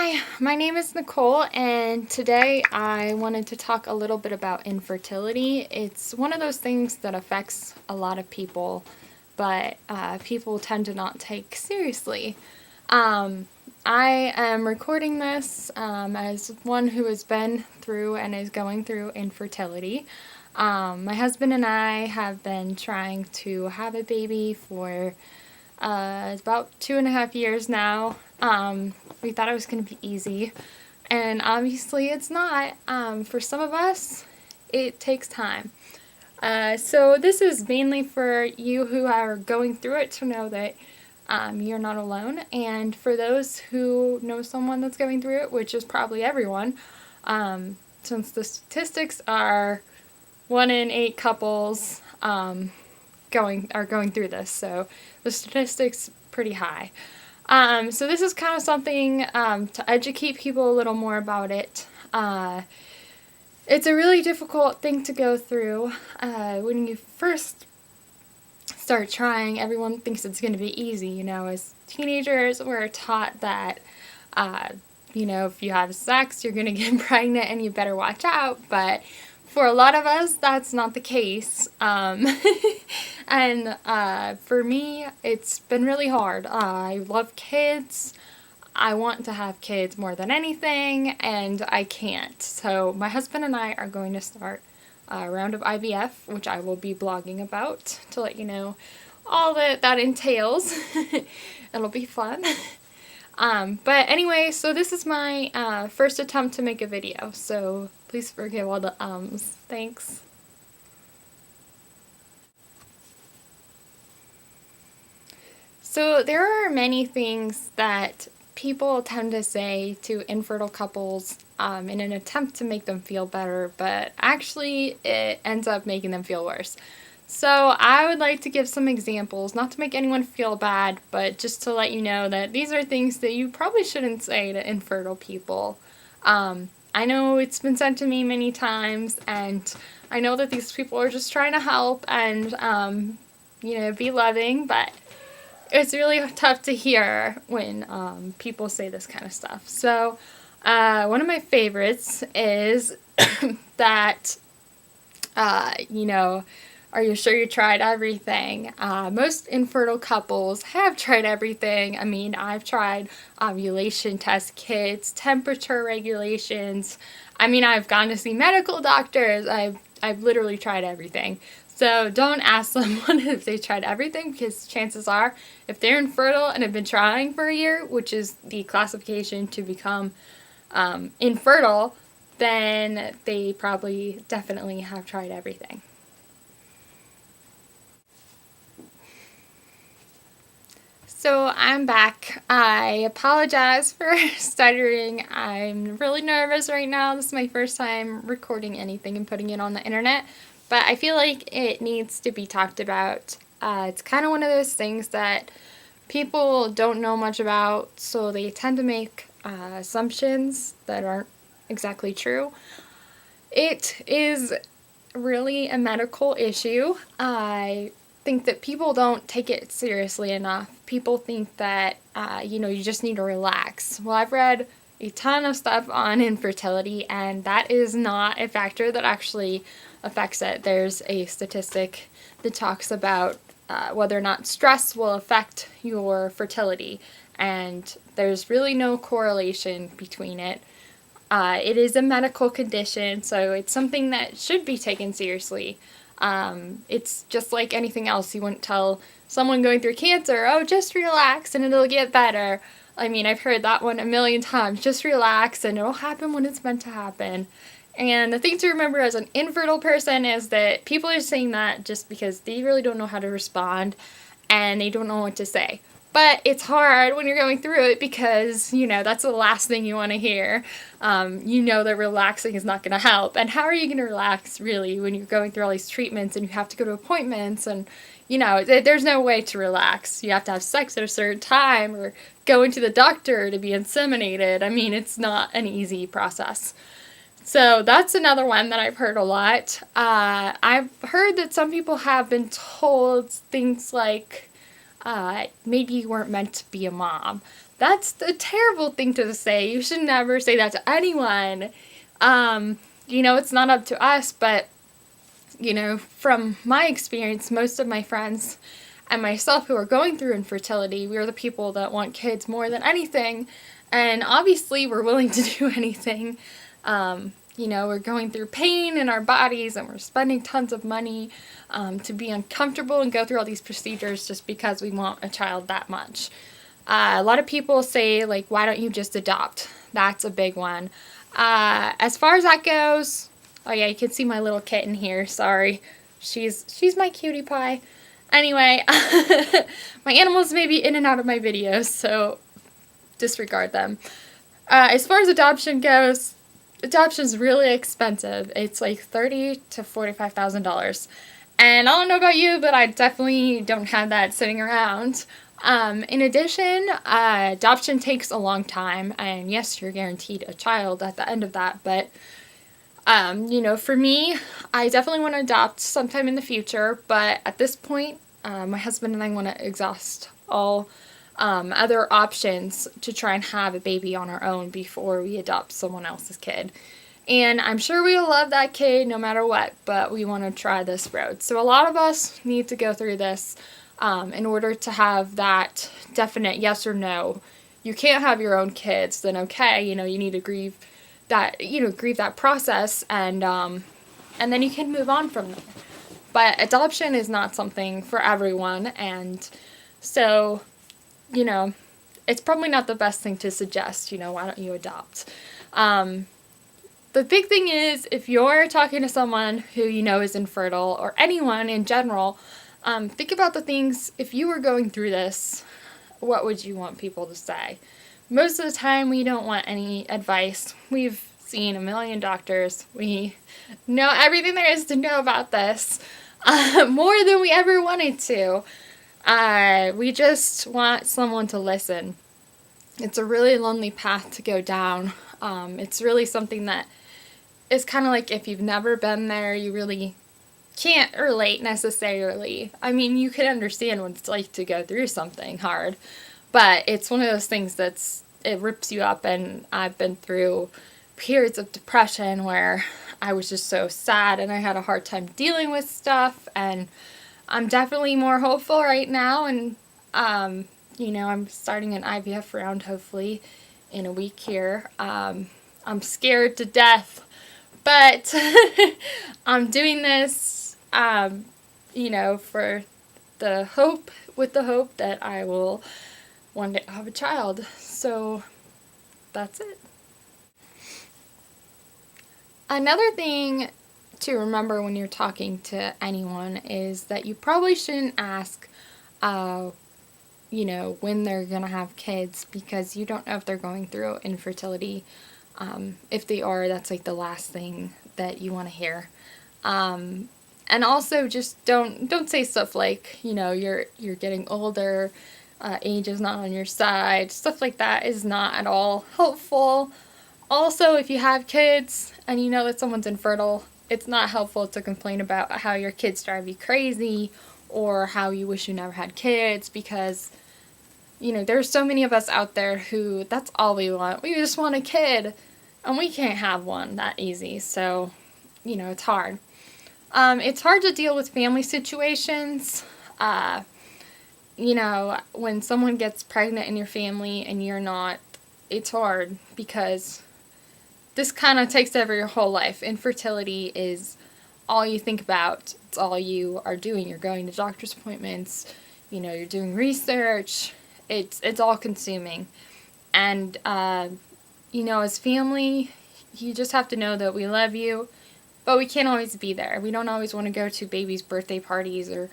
Hi, my name is Nicole, and today I wanted to talk a little bit about infertility. It's one of those things that affects a lot of people, but people tend to not take seriously. Um, I am recording this as one who has been through and is going through infertility. My husband and I have been trying to have a baby for about 2.5 years now. We thought it was going to be easy, and obviously it's not. For some of us, it takes time. So this is mainly for you who are going through it to know that you're not alone, and for those who know someone that's going through it, which is probably everyone, since the statistics are 1 in 8 couples going through this, so the statistics pretty high. So this is kind of something to educate people a little more about it. It's a really difficult thing to go through. When you first start trying, everyone thinks it's going to be easy. You know, as teenagers, we're taught that, if you have sex, you're going to get pregnant and you better watch out. But for a lot of us, that's not the case. And for me, it's been really hard. I love kids. I want to have kids more than anything, and I can't. So my husband and I are going to start a round of IVF, which I will be blogging about to let you know all that entails. It'll be fun. But anyway, so this is my first attempt to make a video, so please forgive all the ums. Thanks. So there are many things that people tend to say to infertile couples in an attempt to make them feel better, but actually it ends up making them feel worse. So I would like to give some examples, not to make anyone feel bad, but just to let you know that these are things that you probably shouldn't say to infertile people. I know it's been said to me many times, and I know that these people are just trying to help and, be loving, but it's really tough to hear when people say this kind of stuff. So one of my favorites is that, are you sure you tried everything? Most infertile couples have tried everything. I mean, I've tried ovulation test kits, temperature regulations. I mean, I've gone to see medical doctors. I've literally tried everything. So don't ask someone if they tried everything, because chances are, if they're infertile and have been trying for a year, which is the classification to become infertile, then they probably definitely have tried everything. So I'm back. I apologize for stuttering. I'm really nervous right now. This is my first time recording anything and putting it on the internet, but I feel like it needs to be talked about. It's kind of one of those things that people don't know much about, so they tend to make assumptions that aren't exactly true. It is really a medical issue. I think that people don't take it seriously enough. People think that, you just need to relax. Well, I've read a ton of stuff on infertility, and that is not a factor that actually affects it. There's a statistic that talks about whether or not stress will affect your fertility, and there's really no correlation between it. It is a medical condition, so it's something that should be taken seriously. It's just like anything else. You wouldn't tell someone going through cancer, oh, just relax and it'll get better. I mean, I've heard that one a million times. Just relax and it'll happen when it's meant to happen. And the thing to remember as an infertile person is that people are saying that just because they really don't know how to respond and they don't know what to say. But it's hard when you're going through it because, that's the last thing you want to hear. That relaxing is not going to help. And how are you going to relax, really, when you're going through all these treatments and you have to go to appointments and, there's no way to relax. You have to have sex at a certain time or go into the doctor to be inseminated. I mean, it's not an easy process. So that's another one that I've heard a lot. I've heard that some people have been told things like, maybe you weren't meant to be a mom. That's a terrible thing to say. You should never say that to anyone. It's not up to us, but, from my experience, most of my friends and myself who are going through infertility, we are the people that want kids more than anything. And obviously, we're willing to do anything. We're going through pain in our bodies and we're spending tons of money to be uncomfortable and go through all these procedures just because we want a child that much. A lot of people say, like, why don't you just adopt? That's a big one. As far as that goes, oh yeah, you can see my little kitten here. Sorry. She's my cutie pie. Anyway, my animals may be in and out of my videos, so disregard them. As far as adoption goes, adoption's really expensive. It's like $30,000 to $45,000. And I don't know about you, but I definitely don't have that sitting around. In addition, adoption takes a long time, and yes, you're guaranteed a child at the end of that, but, for me, I definitely want to adopt sometime in the future, but at this point, my husband and I want to exhaust all other options to try and have a baby on our own before we adopt someone else's kid. And I'm sure we'll love that kid no matter what, but we want to try this road. So a lot of us need to go through this in order to have that definite yes or no. You can't have your own kids, then okay, you need to grieve that process, and then you can move on from there. But adoption is not something for everyone, and so, it's probably not the best thing to suggest, why don't you adopt? The big thing is, if you're talking to someone who is infertile, or anyone in general, think about the things, if you were going through this, what would you want people to say? Most of the time, we don't want any advice. We've seen a million doctors. We know everything there is to know about this, more than we ever wanted to. We just want someone to listen. It's a really lonely path to go down. It's really something that is kind of like, if you've never been there, you really can't relate necessarily. I mean, you can understand what it's like to go through something hard, but it's one of those things it rips you up, and I've been through periods of depression where I was just so sad and I had a hard time dealing with stuff, and I'm definitely more hopeful right now, and I'm starting an IVF round hopefully in a week here. I'm scared to death, but I'm doing this, for the hope that I will one day have a child. So that's it. Another thing to remember when you're talking to anyone is that you probably shouldn't ask, when they're going to have kids, because you don't know if they're going through infertility. If they are, that's like the last thing that you want to hear. And also just don't say stuff like, you're getting older, age is not on your side. Stuff like that is not at all helpful. Also, if you have kids and you know that someone's infertile, it's not helpful to complain about how your kids drive you crazy or how you wish you never had kids, because, there's so many of us out there who that's all we want. We just want a kid, and we can't have one that easy. So, it's hard. It's hard to deal with family situations. When someone gets pregnant in your family and you're not, it's hard because this kind of takes over your whole life. Infertility is all you think about. It's all you are doing. You're going to doctor's appointments, you're doing research. It's all consuming. And, as family, you just have to know that we love you, but we can't always be there. We don't always want to go to baby's birthday parties or,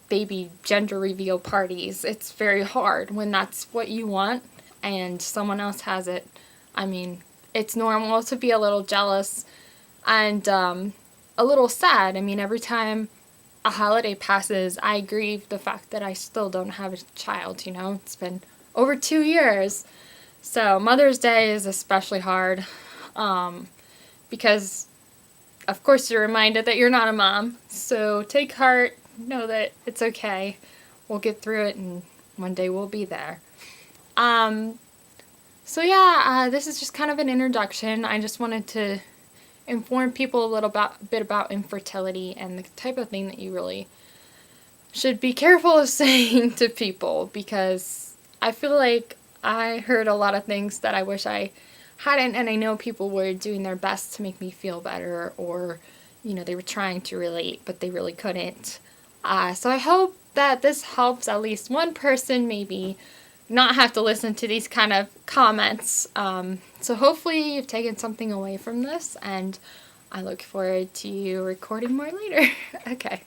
baby gender reveal parties. It's very hard when that's what you want and someone else has it. I mean, it's normal to be a little jealous and a little sad. I mean, every time a holiday passes, I grieve the fact that I still don't have a child, It's been over 2 years. So Mother's Day is especially hard because, of course, you're reminded that you're not a mom. So take heart, know that it's okay. We'll get through it, and one day we'll be there. So yeah, this is just kind of an introduction. I just wanted to inform people a bit about infertility and the type of thing that you really should be careful of saying to people, because I feel like I heard a lot of things that I wish I hadn't, and I know people were doing their best to make me feel better, or they were trying to relate but they really couldn't. So I hope that this helps at least one person maybe not have to listen to these kind of comments. So hopefully you've taken something away from this, and I look forward to you recording more later. Okay.